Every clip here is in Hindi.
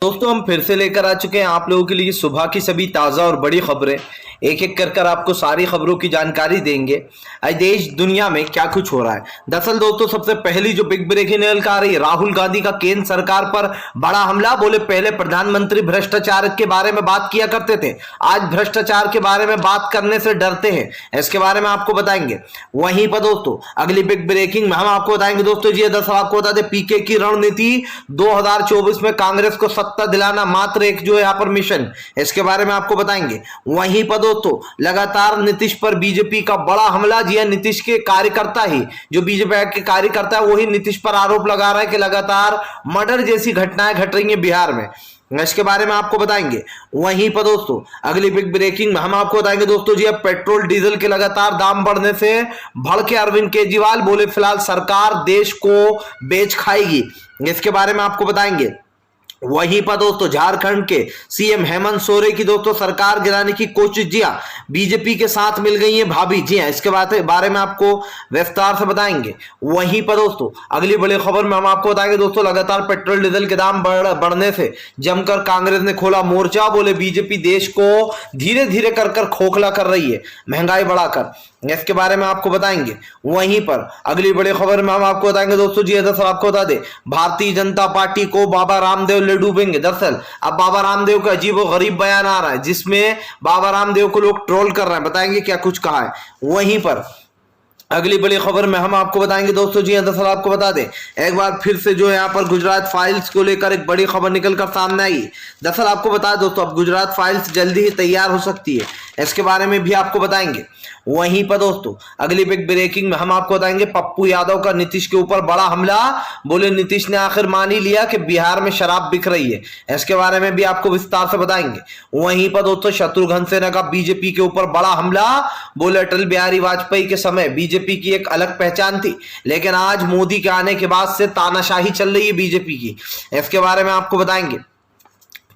दोस्तों हम फिर से लेकर आ चुके हैं आप लोगों के लिए सुबह की सभी ताज़ा और बड़ी खबरें। एक एक कर आपको सारी खबरों की जानकारी देंगे। आज देश दुनिया में क्या कुछ हो रहा है। दरअसल दोस्तों सबसे पहली जो बिग ब्रेकिंग न्यूज़ आ रही है, राहुल गांधी का केंद्र सरकार पर बड़ा हमला। बोले पहले प्रधानमंत्री भ्रष्टाचार के बारे में बात किया करते थे, आज भ्रष्टाचार के बारे में बात करने से डरते हैं। इसके बारे में आपको बताएंगे। वहीं पर दोस्तों अगली बिग ब्रेकिंग में हम आपको बताएंगे दोस्तों जी, दरअसल आपको बता दें पीके की रणनीति 2024 में कांग्रेस को सत्ता दिलाना मात्र एक जो है यहाँ पर मिशन, इसके बारे में आपको बताएंगे। वहीं पर दोस्तों लगातार नीतीश पर बीजेपी का बड़ा हमला। जी हां, नीतीश के कार्यकर्ता ही जो बीजेपी के कार्यकर्ता है वही नीतीश पर आरोप लगा रहा है कि लगातार मर्डर जैसी घटनाएं घट रही हैं बिहार में, इसके बारे में आपको बताएंगे। वहीं पर दोस्तों अगली बिग ब्रेकिंग में हम आपको बताएंगे दोस्तों जी, अब पेट्रोल डीजल के लगातार दाम बढ़ने से भड़के अरविंद केजरीवाल। बोले फिलहाल सरकार देश को बेच खाएगी, इसके बारे में आपको बताएंगे। वहीं पर दोस्तों झारखंड के सीएम हेमंत सोरेन की दोस्तों सरकार गिराने की कोशिश। जी हां, बीजेपी के साथ मिल गई है भाभी। जी हां, इसके बारे में आपको विस्तार से बताएंगे। वहीं पर दोस्तों अगली बड़ी खबर में हम आपको बताएंगे दोस्तों, लगातार पेट्रोल डीजल के दाम बढ़ने से जमकर कांग्रेस ने खोला मोर्चा। बोले बीजेपी देश को धीरे धीरे कर खोखला कर रही है, महंगाई बढ़ाकर, इसके बारे में आपको बताएंगे। वहीं पर अगली बड़ी खबर में हम आपको बताएंगे दोस्तों जी, दरअसल आपको बता दें भारतीय जनता पार्टी को बाबा रामदेव ले डूबेंगे। दरअसल अब बाबा रामदेव का अजीब और गरीब बयान आ रहा है जिसमें बाबा रामदेव को लोग ट्रोल कर रहे हैं, बताएंगे क्या कुछ कहा है। वहीं पर अगली बड़ी खबर में हम आपको बताएंगे दोस्तों जी, दरअसल आपको बता दें एक बार फिर से जो है यहाँ पर गुजरात फाइल्स को लेकर एक बड़ी खबर निकलकर सामने आई। दरअसल आपको बता दें दोस्तों अब गुजरात फाइल्स जल्दी ही तैयार हो सकती है, इसके बारे में भी आपको बताएंगे। वहीं पर दोस्तों अगली बिग ब्रेकिंग में हम आपको बताएंगे पप्पू यादव का नीतीश के ऊपर बड़ा हमला। बोले नीतीश ने आखिर मान ही लिया कि बिहार में शराब बिक रही है, इसके बारे में भी आपको विस्तार से बताएंगे। वहीं पर दोस्तों शत्रुघ्न सिन्हा का बीजेपी के ऊपर बड़ा हमला। बोले अटल बिहारी वाजपेयी के समय बीजेपी की एक अलग पहचान थी, लेकिन आज मोदी के आने के बाद से तानाशाही चल रही है बीजेपी की, इसके बारे में आपको बताएंगे।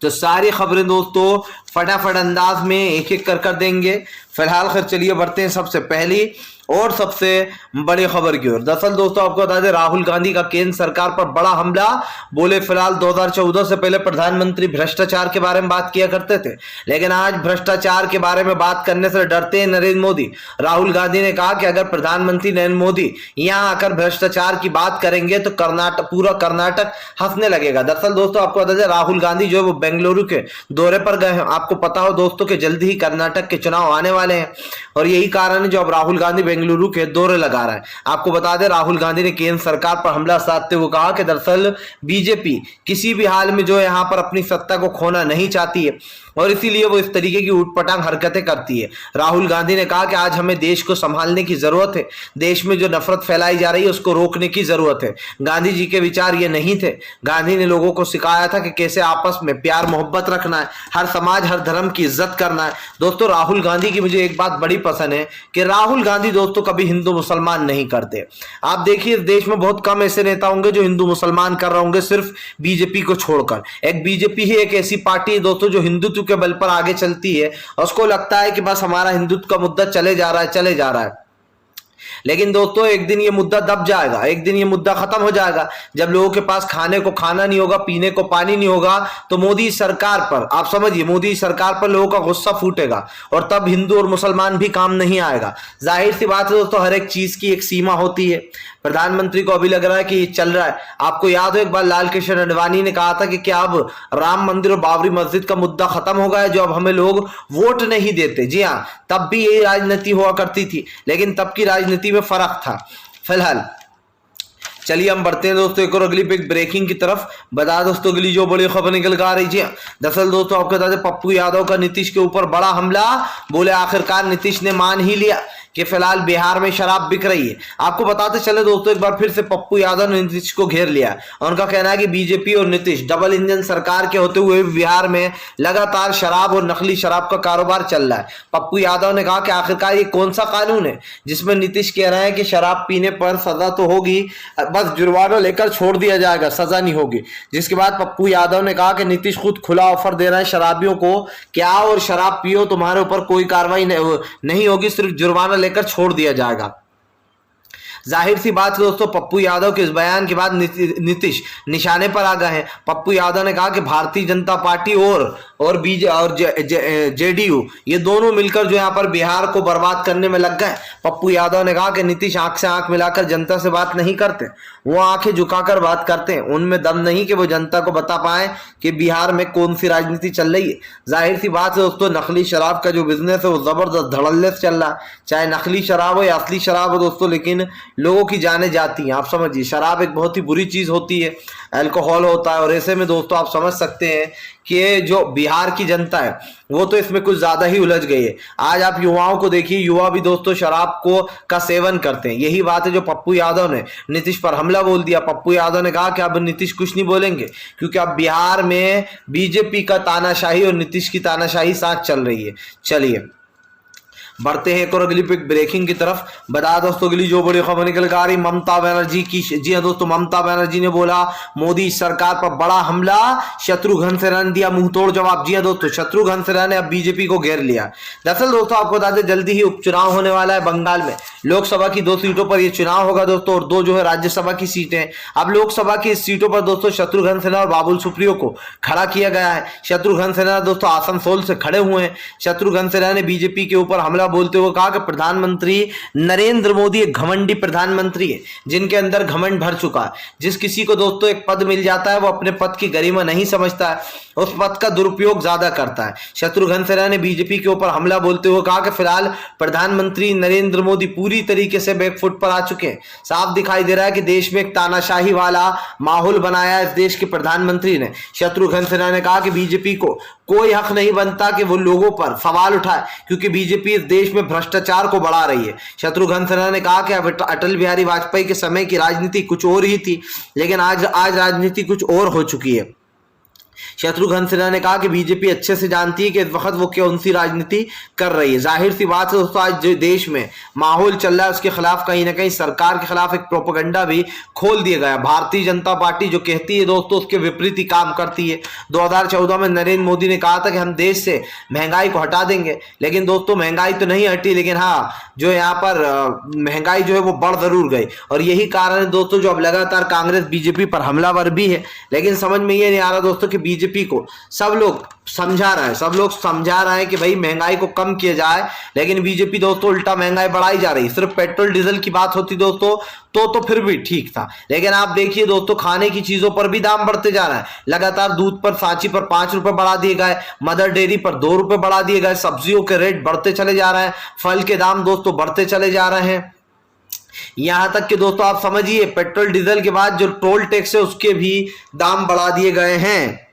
तो सारी खबरें दोस्तों फटाफट अंदाज में एक एक कर देंगे। फिलहाल खैर चलिए बढ़ते हैं सबसे पहली और सबसे बड़ी खबर की ओर। दरअसल दोस्तों आपको बता दें राहुल गांधी का केंद्र सरकार पर बड़ा हमला। बोले फिलहाल 2014 से पहले प्रधानमंत्री भ्रष्टाचार के बारे में बात किया करते थे, लेकिन आज भ्रष्टाचार के बारे में बात करने से डरते हैं नरेंद्र मोदी। राहुल गांधी ने कहा कि अगर प्रधानमंत्री नरेंद्र मोदी यहाँ आकर भ्रष्टाचार की बात करेंगे तो पूरा कर्नाटक हंसने लगेगा। दरअसल दोस्तों आपको बता दें राहुल गांधी जो है वो बेंगलुरु के दौरे पर गए हैं। आपको पता हो दोस्तों कि जल्दी ही कर्नाटक के चुनाव आने वाले हैं और यही कारण है जो अब राहुल गांधी बेंगलुरु के दौरे लगा रहा है। आपको बता दें राहुल गांधी ने केंद्र सरकार पर हमला साधते हुए कहा कि दरअसल बीजेपी किसी भी हाल में जो है यहाँ पर अपनी सत्ता को खोना नहीं चाहती है और इसीलिए वो इस तरीके की ऊटपटांग हरकतें करती है। राहुल गांधी ने कहा कि आज हमें देश को संभालने की जरूरत है, देश में जो नफरत फैलाई जा रही है उसको रोकने की जरूरत है। गांधी जी के विचार ये नहीं थे। गांधी ने लोगों को सिखाया था कि कैसे आपस में प्यार मोहब्बत रखना है, हर समाज हर धर्म की इज्जत करना है। दोस्तों राहुल गांधी की मुझे एक बात बड़ी पसंद है कि राहुल गांधी दोस्तों कभी हिंदू मुसलमान नहीं करते। आप देखिए इस देश में बहुत कम ऐसे नेता होंगे जो हिंदू मुसलमान कर रहे होंगे, सिर्फ बीजेपी को छोड़कर। एक बीजेपी ही एक ऐसी पार्टी है दोस्तों जो हिंदुत्व के बल पर आगे चलती है और उसको लगता है कि बस हमारा हिंदुत्व का मुद्दा चले जा रहा है। लेकिन दोस्तों एक दिन ये मुद्दा दब जाएगा, एक दिन ये मुद्दा खत्म हो जाएगा। जब लोगों के पास खाने को खाना नहीं होगा, पीने को पानी नहीं होगा, तो मोदी सरकार पर आप समझिए मोदी सरकार पर लोगों का गुस्सा फूटेगा और तब हिंदू और मुसलमान भी काम नहीं आएगा। जाहिर सी बात है दोस्तों हर एक चीज की एक सीमा होती है। प्रधानमंत्री को अभी लग रहा है कि चल रहा है। आपको याद हो एक बार लाल कृष्ण आडवाणी ने कहा था कि क्या अब राम मंदिर और बाबरी मस्जिद का मुद्दा खत्म हो गया है जो अब हमें लोग वोट नहीं देते। जी हाँ, तब भी यही राजनीति हुआ करती थी, लेकिन तब की राजनीति में फर्क था। फिलहाल चलिए हम बढ़ते हैं दोस्तों एक और अगली बिग ब्रेकिंग की तरफ। बता दोस्तों अगली जो बड़ी खबर निकल कर आ रही है, दरअसल दोस्तों आपको बता दें पप्पू यादव का नीतीश के ऊपर बड़ा हमला। बोले आखिरकार नीतीश ने मान ही लिया कि फिलहाल बिहार में शराब बिक रही है। आपको बताते चले दोस्तों एक बार फिर से पप्पू यादव ने नीतीश को घेर लिया। उनका कहना है कि बीजेपी और नीतीश डबल इंजन सरकार के होते हुए बिहार में लगातार शराब और नकली शराब का कारोबार चल रहा है। पप्पू यादव ने कहा कि आखिरकार ये कौन सा कानून है जिसमें नीतीश कह रहे हैं कि शराब पीने पर सजा तो होगी, बस जुर्माना लेकर छोड़ दिया जाएगा, सजा नहीं होगी। जिसके बाद पप्पू यादव ने कहा कि नीतीश खुद खुला ऑफर दे रहे हैं शराबियों को कि आओ और शराब पियो, तुम्हारे ऊपर कोई कार्रवाई नहीं होगी, सिर्फ जुर्माना लेकर छोड़ दिया जाएगा। जाहिर सी बात है दोस्तों, पप्पू यादव के इस बयान के बाद नीतीश निशाने पर आ गए हैं। पप्पू यादव ने कहा कि भारतीय जनता पार्टी और जेडीयू ये दोनों मिलकर जो यहाँ पर बिहार को बर्बाद करने में लग गए। पप्पू यादव ने कहा कि नीतीश आंख से आंख मिलाकर जनता से बात नहीं करते, वो आंखें झुकाकर बात करते हैं। उनमें दम नहीं कि वो जनता को बता पाए कि बिहार में कौन सी राजनीति चल रही है। जाहिर सी बात है दोस्तों, नकली शराब का जो बिजनेस है वो जबरदस्त धड़ल्ले से चल रहा है। चाहे नकली शराब हो या असली शराब हो दोस्तों, लेकिन लोगों की जानें जाती हैं। आप समझिए, शराब एक बहुत ही बुरी चीज होती है, अल्कोहल होता है, और ऐसे में दोस्तों आप समझ सकते हैं कि जो बिहार की जनता है वो तो इसमें कुछ ज्यादा ही उलझ गई है। आज आप युवाओं को देखिए, युवा भी दोस्तों शराब का सेवन करते हैं। यही बात है जो पप्पू यादव ने नीतीश पर हमला बोल दिया। पप्पू यादव ने कहा कि अब नीतीश कुछ नहीं बोलेंगे, क्योंकि अब बिहार में बीजेपी का तानाशाही और नीतीश की तानाशाही साथ चल रही है। चलिए बढ़ते हैं एक और अगली ब्रेकिंग की तरफ। बता दोस्तों अगली जो बड़ी खबर निकल कर आ रही ममता बनर्जी की। जी हाँ दोस्तों, ममता बनर्जी ने बोला मोदी सरकार पर बड़ा हमला, शत्रुघ्न सिन्हा ने दिया मुंह तोड़ जवाब। जी हाँ दोस्तों, शत्रुघ्न सिन्हा ने अब बीजेपी को घेर लिया। दरअसल दोस्तों आपको बता दें, जल्दी ही उपचुनाव होने वाला है बंगाल में। लोकसभा की 2 सीटों पर यह चुनाव होगा दोस्तों, और 2 जो है राज्यसभा की सीटें। अब लोकसभा की इस सीटों पर दोस्तों शत्रुघ्न सिन्हा और बाबुल सुप्रियो को खड़ा किया गया है। शत्रुघ्न सिन्हा दोस्तों आसनसोल से खड़े हुए हैं। शत्रुघ्न सिन्हा ने बीजेपी के ऊपर हमला बोलते हुए कहा कि प्रधानमंत्री नरेंद्र मोदी एक घमंडी प्रधानमंत्री है, जिनके अंदर घमंड भर चुका है। जिस किसी को दोस्तों एक पद मिल जाता है वो अपने पद की गरिमा नहीं समझता है, उस पद का दुरुपयोग ज्यादा करता है। शत्रुघ्न सिन्हा ने बीजेपी के ऊपर हमला बोलते हुए कहा कि फिलहाल प्रधानमंत्री नरेंद्र मोदी पूरी तरीके से बैकफुट पर आ चुके हैं। साफ दिखाई दे रहा है कि देश में एक तानाशाही वाला माहौल बनाया है इस देश के प्रधानमंत्री ने। शत्रुघ्न सिन्हा ने कहा कि बीजेपी को कोई हक नहीं बनता कि वो लोगों पर सवाल उठाए, क्योंकि बीजेपी इस देश में भ्रष्टाचार को बढ़ा रही है। शत्रुघ्न सिन्हा ने कहा कि अटल बिहारी वाजपेयी के समय की राजनीति कुछ और ही थी, लेकिन आज राजनीति कुछ और हो चुकी है। शत्रुघ्न सिन्हा ने कहा कि बीजेपी अच्छे से जानती है कि इस वक्त वो कौन सी राजनीति कर रही है। जाहिर सी बात है दोस्तों, आज जो देश में माहौल चल रहा है उसके खिलाफ कहीं ना कहीं सरकार के खिलाफ एक प्रोपेगेंडा भी खोल दिया गया। भारतीय जनता पार्टी जो कहती है दोस्तों उसके विपरीत ही काम करती है। 2014 में नरेंद्र मोदी ने कहा था कि हम देश से महंगाई को हटा देंगे, लेकिन दोस्तों महंगाई तो नहीं हटी, लेकिन हाँ जो यहाँ पर महंगाई जो है वो बढ़ जरूर गई। और यही कारण है दोस्तों जो अब लगातार कांग्रेस बीजेपी पर हमलावर भी है। लेकिन समझ में ये नहीं आ रहा दोस्तों कि बीजेपी को सब लोग समझा रहे हैं कि भाई महंगाई को कम किया जाए, लेकिन बीजेपी दोस्तों उल्टा महंगाई बढ़ाई जा रही है। सिर्फ पेट्रोल डीजल की बात होती दोस्तों तो फिर भी ठीक था, लेकिन आप देखिए दोस्तों खाने की चीजों पर भी दाम बढ़ते जा रहा है। लगातार दूध पर, सांची पर 5 रुपए बढ़ा दिए गए, मदर डेयरी पर 2 रुपए बढ़ा दिए गए, सब्जियों के रेट बढ़ते चले जा रहे हैं, फल के दाम दोस्तों बढ़ते चले जा रहे हैं। यहां तक कि दोस्तों आप समझिए पेट्रोल डीजल के बाद जो टोल टैक्स है उसके भी दाम बढ़ा दिए गए हैं।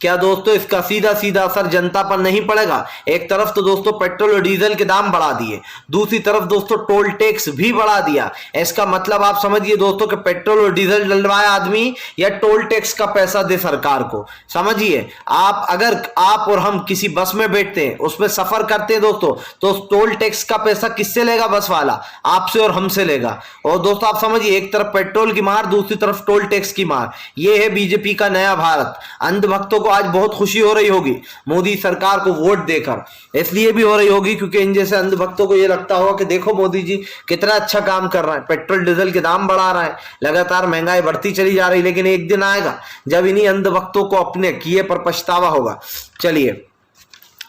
क्या दोस्तों इसका सीधा सीधा असर जनता पर नहीं पड़ेगा? एक तरफ तो दोस्तों पेट्रोल और डीजल के दाम बढ़ा दिए, दूसरी तरफ दोस्तों टोल टैक्स भी बढ़ा दिया। इसका मतलब आप समझिए दोस्तों कि पेट्रोल और डीजल डलवाए आदमी या टोल टैक्स का पैसा दे सरकार को। समझिए आप, अगर आप और हम किसी बस में बैठते हैं, उसमें सफर करते हैं दोस्तों, तो टोल टैक्स का पैसा किससे लेगा? बस वाला आपसे और हमसे लेगा। और दोस्तों आप समझिए एक तरफ पेट्रोल की मार, दूसरी तरफ टोल टैक्स की मार। यह है बीजेपी का नया भारत। अंधभक्तों को आज बहुत खुशी हो रही होगी मोदी सरकार को वोट देकर, इसलिए भी हो रही होगी क्योंकि इन जैसे अंधभक्तों को यह लगता होगा कि देखो मोदी जी कितना अच्छा काम कर रहा है, पेट्रोल डीजल के दाम बढ़ा रहा है, लगातार महंगाई बढ़ती चली जा रही, लेकिन एक दिन आएगा जब इन्हीं अंधभक्तों को अपने किए पर पछतावा होगा। चलिए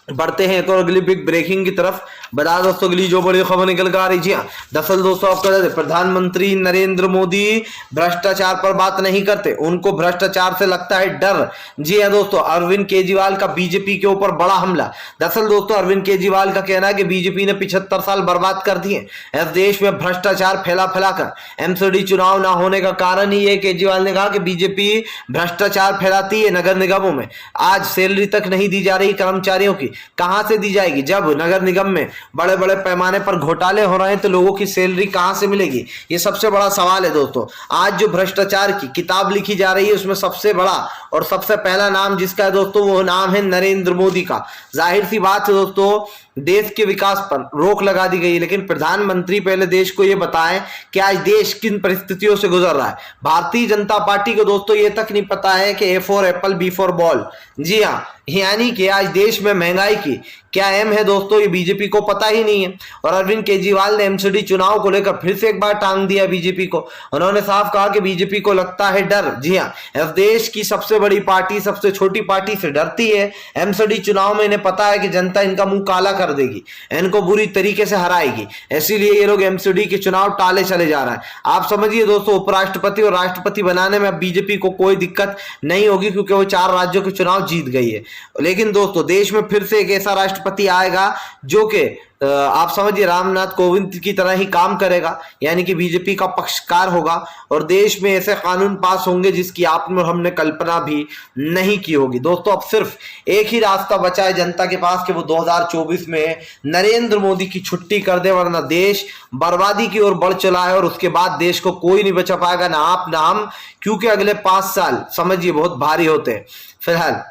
बढ़ते हैं एक और अगली बिग ब्रेकिंग की तरफ। बता दोस्तों अगली जो बड़ी खबर निकल कर आ रही। जी हाँ, दरअसल दोस्तों आपको प्रधानमंत्री नरेंद्र मोदी भ्रष्टाचार पर बात नहीं करते, उनको भ्रष्टाचार से लगता है डर। जी हाँ दोस्तों, अरविंद केजरीवाल का बीजेपी के ऊपर बड़ा हमला। दरअसल दोस्तों अरविंद केजरीवाल का कहना है कि बीजेपी ने 75 साल बर्बाद कर दिए इस देश में भ्रष्टाचार फैला कर। एमसीडी चुनाव ना होने का कारण ही है, केजरीवाल ने कहा कि बीजेपी भ्रष्टाचार फैलाती है नगर निगमों में। आज सैलरी तक नहीं दी जा रही कर्मचारियों की, कहां से दी जाएगी? जब नगर निगम में बड़े बड़े पैमाने पर घोटाले हो रहे हैं तो लोगों की सैलरी कहां से मिलेगी? ये सबसे बड़ा सवाल है दोस्तों। आज जो भ्रष्टाचार की किताब लिखी जा रही है उसमें सबसे बड़ा और सबसे पहला नाम जिसका है दोस्तों वो नाम है नरेंद्र मोदी का। जाहिर सी बात है दोस्तों देश के विकास पर रोक लगा दी गई है, लेकिन प्रधानमंत्री पहले देश को यह बताएं कि आज देश किन परिस्थितियों से गुजर रहा है। भारतीय जनता पार्टी को दोस्तों ये तक नहीं पता है कि A for apple B for ball. जी हाँ, यानी कि आज देश में महंगाई की क्या एम है दोस्तों, ये बीजेपी को पता ही नहीं है। और अरविंद केजरीवाल ने एमसीडी चुनाव को लेकर फिर से एक बार टांग दिया बीजेपी को। उन्होंने साफ कहा कि बीजेपी को लगता है डर। जी हाँ, इस देश की सबसे बड़ी पार्टी सबसे छोटी पार्टी से डरती है। एमसीडी चुनाव में इन्हें पता है कि जनता इनका मुंह काला कर देगी, इनको बुरी तरीके से हराएगी, इसीलिए ये लोग एमसीडी के चुनाव टाले चले जा रहा है। आप समझिए दोस्तों, उपराष्ट्रपति और राष्ट्रपति बनाने में अब बीजेपी को कोई दिक्कत नहीं होगी, क्योंकि वो 4 राज्यों के चुनाव जीत गई है। लेकिन दोस्तों, देश में फिर से एक ऐसा राष्ट्रपति आएगा जो कि आप समझिए रामनाथ कोविंद की तरह ही काम करेगा, यानी कि बीजेपी का पक्षकार होगा, और देश में ऐसे कानून पास होंगे जिसकी आपने और हमने कल्पना भी नहीं की होगी। दोस्तों, अब सिर्फ एक ही रास्ता बचा है जनता के पास कि वो 2024 में नरेंद्र मोदी की छुट्टी कर दे, वरना देश बर्बादी की ओर बढ़ चला है और उसके बाद देश को कोई नहीं बचा पाएगा, ना आप ना हम, क्योंकि अगले 5 साल समझिए बहुत भारी होते हैं। फिलहाल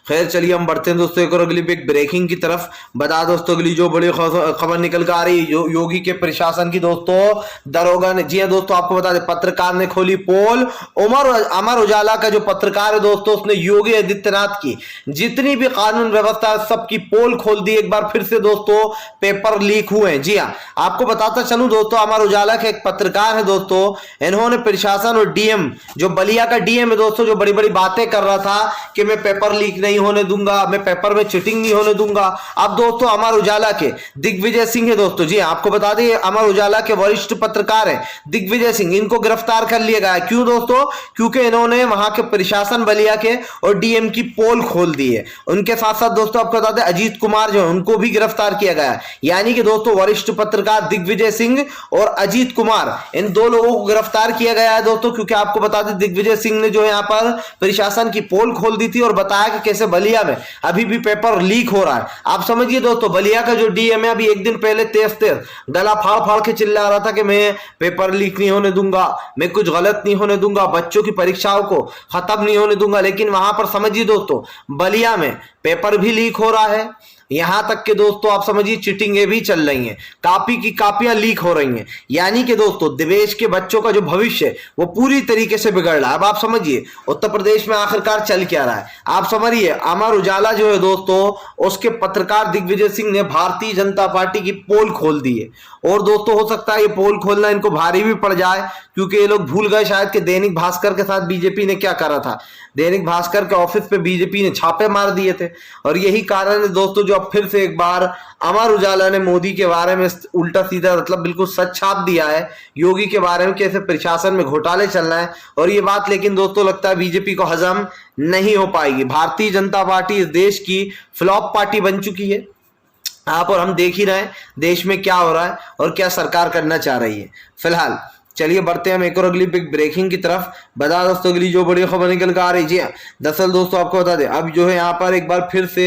खैर चलिए हम बढ़ते हैं दोस्तों एक और अगली बिग ब्रेकिंग की तरफ। बता दोस्तों, अगली जो बड़ी खबर निकल कर आ रही है योगी के प्रशासन की दोस्तों, दरोगा ने, जी हाँ दोस्तों आपको बता दें, पत्रकार ने खोली पोल। अमर उजाला का जो पत्रकार है दोस्तों, उसने योगी आदित्यनाथ की जितनी भी कानून व्यवस्था है सबकी पोल खोल दी। एक बार फिर से दोस्तों पेपर लीक हुए हैं। जी हाँ, आपको बताता चलूं दोस्तों, अमर उजाला के एक पत्रकार है दोस्तों, इन्होंने प्रशासन और डीएम, जो बलिया का डीएम है दोस्तों, जो बड़ी बड़ी बातें कर रहा था कि मैं पेपर लीक नहीं होने दूंगा, मैं पेपर में चीटिंग नहीं होने दूंगा। अब दोस्तों अमर उजाला के दिग्विजय सिंह है दोस्तों, जी आपको बता दें अमर उजाला के वरिष्ठ पत्रकार हैं दिग्विजय सिंह, इनको गिरफ्तार कर लिया गया। क्यों दोस्तों? क्योंकि इन्होंने वहां के प्रशासन बलिया के और डीएम की पोल खोल दी है। उनके साथ साथ दोस्तों आपको बता दें अजीत कुमार जो है उनको भी गिरफ्तार किया गया है। यानी कि दोस्तों वरिष्ठ पत्रकार दिग्विजय सिंह और अजीत कुमार, इन 2 लोगों को गिरफ्तार किया गया है दोस्तों, क्योंकि आपको बता दें दिग्विजय सिंह ने जो यहाँ पर प्रशासन की पोल खोल दी थी और बताया कि कैसे बलिया में अभी भी पेपर लीक हो रहा है। आप समझिए दोस्तों, बलिया का जो डीएम है अभी एक दिन पहले तेज गला फाड़ फाड़ के चिल्ला रहा था कि मैं पेपर लीक नहीं होने दूंगा, मैं कुछ गलत नहीं होने दूंगा, बच्चों की परीक्षाओं को खत्म नहीं होने दूंगा। लेकिन वहां पर समझिए दोस्तों, बलिया में पेपर भी लीक हो रहा है, यहां तक के दोस्तों आप समझिए चिटिंगें भी चल रही हैं, कॉपी की कॉपियां लीक हो रही हैं। यानी कि दोस्तों देश के बच्चों का जो भविष्य है वो पूरी तरीके से बिगड़ रहा है। अब आप समझिए उत्तर प्रदेश में आखिरकार चल क्या रहा है। आप समझिए अमर उजाला जो है दोस्तों, उसके पत्रकार दिग्विजय सिंह ने भारतीय जनता पार्टी की पोल खोल दी है। और दोस्तों हो सकता है ये पोल खोलना इनको भारी भी पड़ जाए, क्योंकि ये लोग भूल गए शायद कि दैनिक भास्कर के साथ बीजेपी ने क्या करा था। दैनिक भास्कर के ऑफिस पे बीजेपी ने छापे मार दिए थे, और यही कारण है दोस्तों जो अब फिर से एक बार अमर उजाला ने मोदी के बारे में उल्टा सीधा मतलब बिल्कुल सच छाप दिया है योगी के बारे में, कैसे प्रशासन में घोटाले चल रहे हैं। और ये बात लेकिन दोस्तों लगता है बीजेपी को हजम नहीं हो पाएगी। भारतीय जनता पार्टी इस देश की फ्लॉप पार्टी बन चुकी है। आप और हम देख ही रहे हैं देश में क्या हो रहा है और क्या सरकार करना चाह रही है। फिलहाल चलिए बढ़ते हैं हम एक और अगली बिग ब्रेकिंग की तरफ। बता दोस्तों अगली जो बड़ी खबर निकल कर आ रही है, दरअसल दोस्तों आपको बता दें अब जो है यहाँ पर एक बार फिर से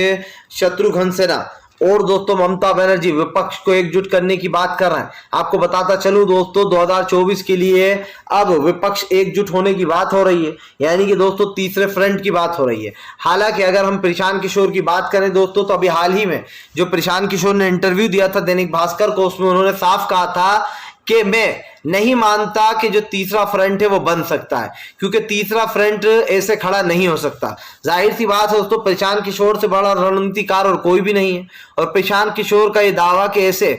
शत्रुघ्न सिन्हा और दोस्तों ममता बनर्जी विपक्ष को एकजुट करने की बात कर रहे हैं। आपको बताता चलूं दोस्तों 2024 के लिए अब विपक्ष एकजुट होने की बात हो रही है, यानी कि दोस्तों तीसरे फ्रंट की बात हो रही है। हालांकि अगर हम प्रशांत किशोर की बात करें दोस्तों, तो अभी हाल ही में जो प्रशांत किशोर ने इंटरव्यू दिया था दैनिक भास्कर को, उसमें उन्होंने साफ कहा था कि मैं नहीं मानता कि जो तीसरा फ्रंट है वो बन सकता है, क्योंकि तीसरा फ्रंट ऐसे खड़ा नहीं हो सकता। जाहिर सी बात है दोस्तों, प्रशांत किशोर से बड़ा रणनीतिकार और कोई भी नहीं है, और प्रशांत किशोर का ये दावा कि ऐसे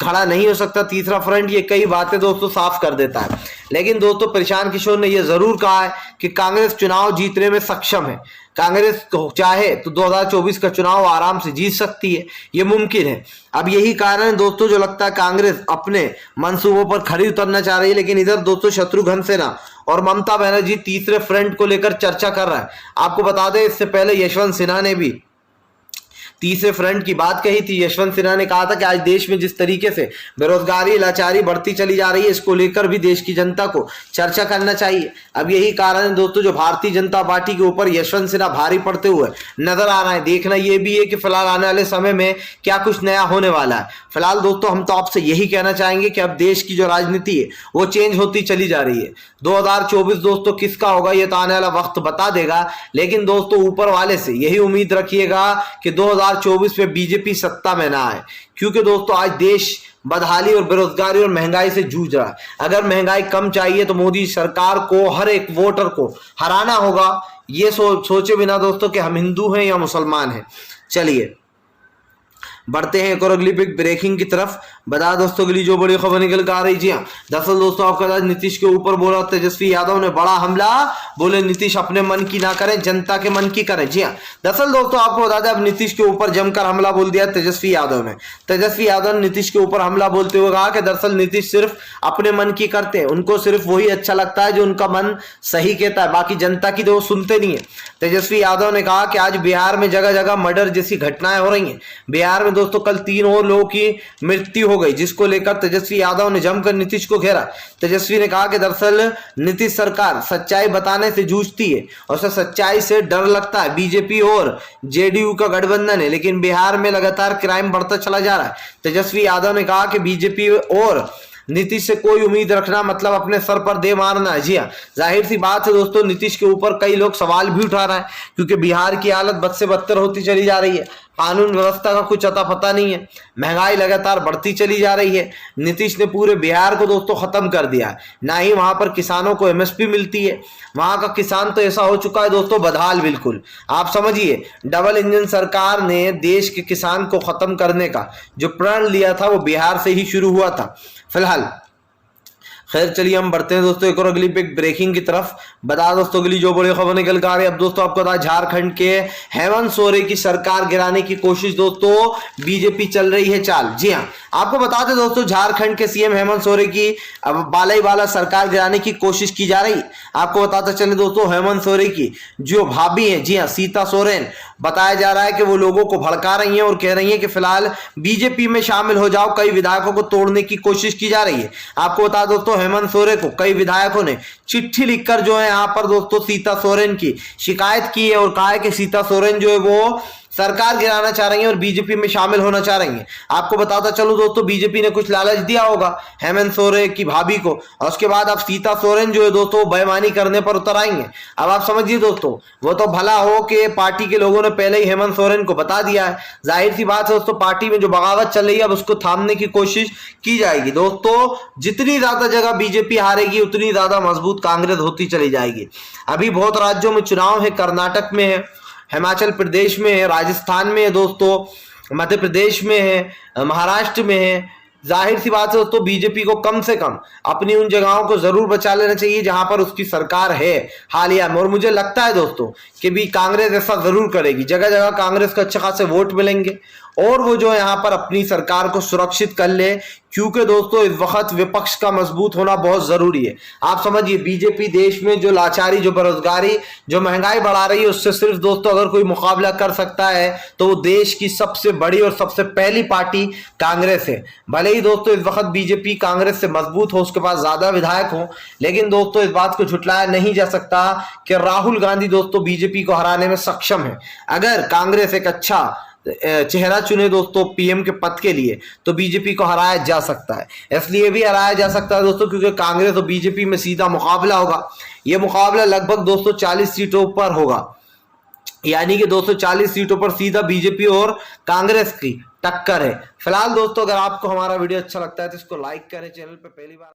खड़ा नहीं हो सकता तीसरा फ्रंट, ये कई बातें दोस्तों साफ कर देता है। लेकिन दोस्तों प्रशांत किशोर ने यह जरूर कहा है कि कांग्रेस चुनाव जीतने में सक्षम है। कांग्रेस चाहे तो 2024 का चुनाव आराम से जीत सकती है, ये मुमकिन है। अब यही कारण है दोस्तों जो लगता है कांग्रेस अपने मंसूबों पर खड़ी उतरना चाह रही है। लेकिन इधर दोस्तों शत्रुघ्न सिन्हा और ममता बनर्जी तीसरे फ्रंट को लेकर चर्चा कर रहा है। आपको बता दें इससे पहले यशवंत सिन्हा ने भी तीसरे फ्रंट की बात कही थी। यशवंत सिन्हा ने कहा था कि आज देश में जिस तरीके से बेरोजगारी लाचारी बढ़ती चली जा रही है, इसको लेकर भी देश की जनता को चर्चा करना चाहिए। अब यही कारण है दोस्तों जो भारतीय जनता पार्टी के ऊपर यशवंत सिन्हा भारी पड़ते हुए नजर आ रहा है। देखना यह भी है कि फिलहाल आने वाले समय में क्या कुछ नया होने वाला है। फिलहाल दोस्तों हम तो आपसे यही कहना चाहेंगे कि अब देश की जो राजनीति है वो चेंज होती चली जा रही है। 2024 दोस्तों किसका होगा ये तो आने वाला वक्त बता देगा। लेकिन दोस्तों ऊपर वाले से यही उम्मीद रखिएगा कि 2024 में बीजेपी सत्ता में ना आए, क्योंकि दोस्तों आज देश बदहाली और बेरोजगारी और महंगाई से जूझ रहा है। अगर महंगाई कम चाहिए तो मोदी सरकार को हर एक वोटर को हराना होगा, ये सोचे बिना दोस्तों कि हम हिंदू हैं या मुसलमान हैं। चलिए बढ़ते हैं एक और अगली बिग ब्रेकिंग की तरफ। बता दोस्तों के लिए जो बड़ी खबर निकल कर आ रही। जी हाँ, दरअसल दोस्तों आपका आज नीतीश के ऊपर बोला तेजस्वी यादव ने बड़ा हमला, बोले नीतीश अपने मन की ना करें, जनता के मन की करें। जी हाँ, दरअसल दोस्तों आपको बता दें अब नीतीश के ऊपर जमकर हमला बोल दिया तेजस्वी यादव ने। तेजस्वी यादव ने नीतीश के ऊपर हमला बोलते हुए कहा कि दरअसल नीतीश सिर्फ अपने मन की करते हैं, उनको सिर्फ वही अच्छा लगता है जो उनका मन सही कहता है, बाकी जनता की तो वो सुनते नहीं है। तेजस्वी यादव ने कहा कि आज बिहार में जगह जगह मर्डर जैसी घटनाएं हो रही हैं। बिहार में दोस्तों कल 3 और लोगों की मृत्यु हो गई, जिसको लेकर तेजस्वी यादव ने जमकर नीतीश को घेरा। तेजस्वी ने कहा कि दरअसल नीतीश सरकार सच्चाई बताने से जूझती है और उसे सच्चाई से डर लगता है। बीजेपी और जेडीयू का गठबंधन है, लेकिन बिहार में लगातार क्राइम बढ़ता चला जा रहा है। तेजस्वी यादव ने कहा कि बीजेपी और नीतीश से कोई उम्मीद रखना मतलब अपने सर पर दे मारना है। जी हाँ, जाहिर सी बात है दोस्तों, नीतीश के ऊपर कई लोग सवाल भी उठा रहे हैं, क्योंकि बिहार की हालत बद से बदतर होती चली जा रही है। कानून व्यवस्था का कुछ अता पता नहीं है, महंगाई लगातार बढ़ती चली जा रही है। नीतीश ने पूरे बिहार को दोस्तों खत्म कर दिया है, ना ही वहां पर किसानों को एमएसपी मिलती है। वहां का किसान तो ऐसा हो चुका है दोस्तों बदहाल, बिल्कुल आप समझिए। डबल इंजन सरकार ने देश के किसान को खत्म करने का जो प्रण लिया था वो बिहार से ही शुरू हुआ था। फिलहाल खैर चलिए हम बढ़ते हैं दोस्तों एक और अगली बिग ब्रेकिंग की तरफ। बता दोस्तों अगली जो बड़ी खबर निकल कर आ रही है। अब दोस्तों आपको बता झारखंड के हेमंत सोरेन की सरकार गिराने की कोशिश दोस्तों बीजेपी चल रही है चाल। जी हाँ, आपको बता दें दोस्तों झारखंड के सीएम हेमंत सोरेन की अब बाला ही बाला सरकार गिराने की कोशिश की जा रही। आपको बताते चले दोस्तों हेमंत सोरेन की जो भाभी है, जी हाँ सीता सोरेन, बताया जा रहा है कि वो लोगों को भड़का रही हैं और कह रही हैं कि फिलहाल बीजेपी में शामिल हो जाओ। कई विधायकों को तोड़ने की कोशिश की जा रही है। आपको बता दोस्तों हेमंत सोरेन को कई विधायकों ने चिट्ठी लिखकर जो है यहाँ पर दोस्तों सीता सोरेन की शिकायत की है और कहा है कि सीता सोरेन जो है वो सरकार गिराना चाह रही है और बीजेपी में शामिल होना चाह रही है। आपको बताता चलो दोस्तों बीजेपी ने कुछ लालच दिया होगा हेमंत सोरेन की भाभी को और उसके बाद अब सीता सोरेन जो है दोस्तों बेईमानी करने पर उतर आएंगे। अब आप समझिए दोस्तों, वो तो भला हो कि पार्टी के लोगों ने पहले ही हेमंत सोरेन को बता दिया है। जाहिर सी बात है दोस्तों पार्टी में जो बगावत चल रही है अब उसको थामने की कोशिश की जाएगी। दोस्तों जितनी ज्यादा जगह बीजेपी हारेगी उतनी ज्यादा मजबूत कांग्रेस होती चली जाएगी। अभी बहुत राज्यों में चुनाव है, कर्नाटक में है, हिमाचल प्रदेश में है, राजस्थान में है दोस्तों, मध्य प्रदेश में है, महाराष्ट्र में है। जाहिर सी बात है दोस्तों बीजेपी को कम से कम अपनी उन जगहों को जरूर बचा लेना चाहिए जहां पर उसकी सरकार है हालिया में। और मुझे लगता है दोस्तों कि भी कांग्रेस ऐसा जरूर करेगी, जगह जगह कांग्रेस को अच्छे खासे वोट मिलेंगे और वो जो यहाँ पर अपनी सरकार को सुरक्षित कर ले, क्योंकि दोस्तों इस वक्त विपक्ष का मजबूत होना बहुत जरूरी है। आप समझिए बीजेपी देश में जो लाचारी, जो बेरोजगारी, जो महंगाई बढ़ा रही है उससे सिर्फ दोस्तों अगर कोई मुकाबला कर सकता है तो वो देश की सबसे बड़ी और सबसे पहली पार्टी कांग्रेस है। भले ही दोस्तों इस वक्त बीजेपी कांग्रेस से मजबूत हो, उसके पास ज्यादा विधायक हो, लेकिन दोस्तों इस बात को झुटलाया नहीं जा सकता कि राहुल गांधी दोस्तों बीजेपी को हराने में सक्षम है। अगर कांग्रेस एक अच्छा चेहरा चुने दोस्तों पीएम के पद के लिए तो बीजेपी को हराया जा सकता है। इसलिए भी हराया जा सकता है दोस्तों क्योंकि कांग्रेस और बीजेपी में सीधा मुकाबला होगा। यह मुकाबला लगभग दोस्तों 40 सीटों पर होगा, यानी कि 240 सीटों पर सीधा बीजेपी और कांग्रेस की टक्कर है। फिलहाल दोस्तों अगर आपको हमारा वीडियो अच्छा लगता है तो इसको लाइक करें, चैनल पर पहली बार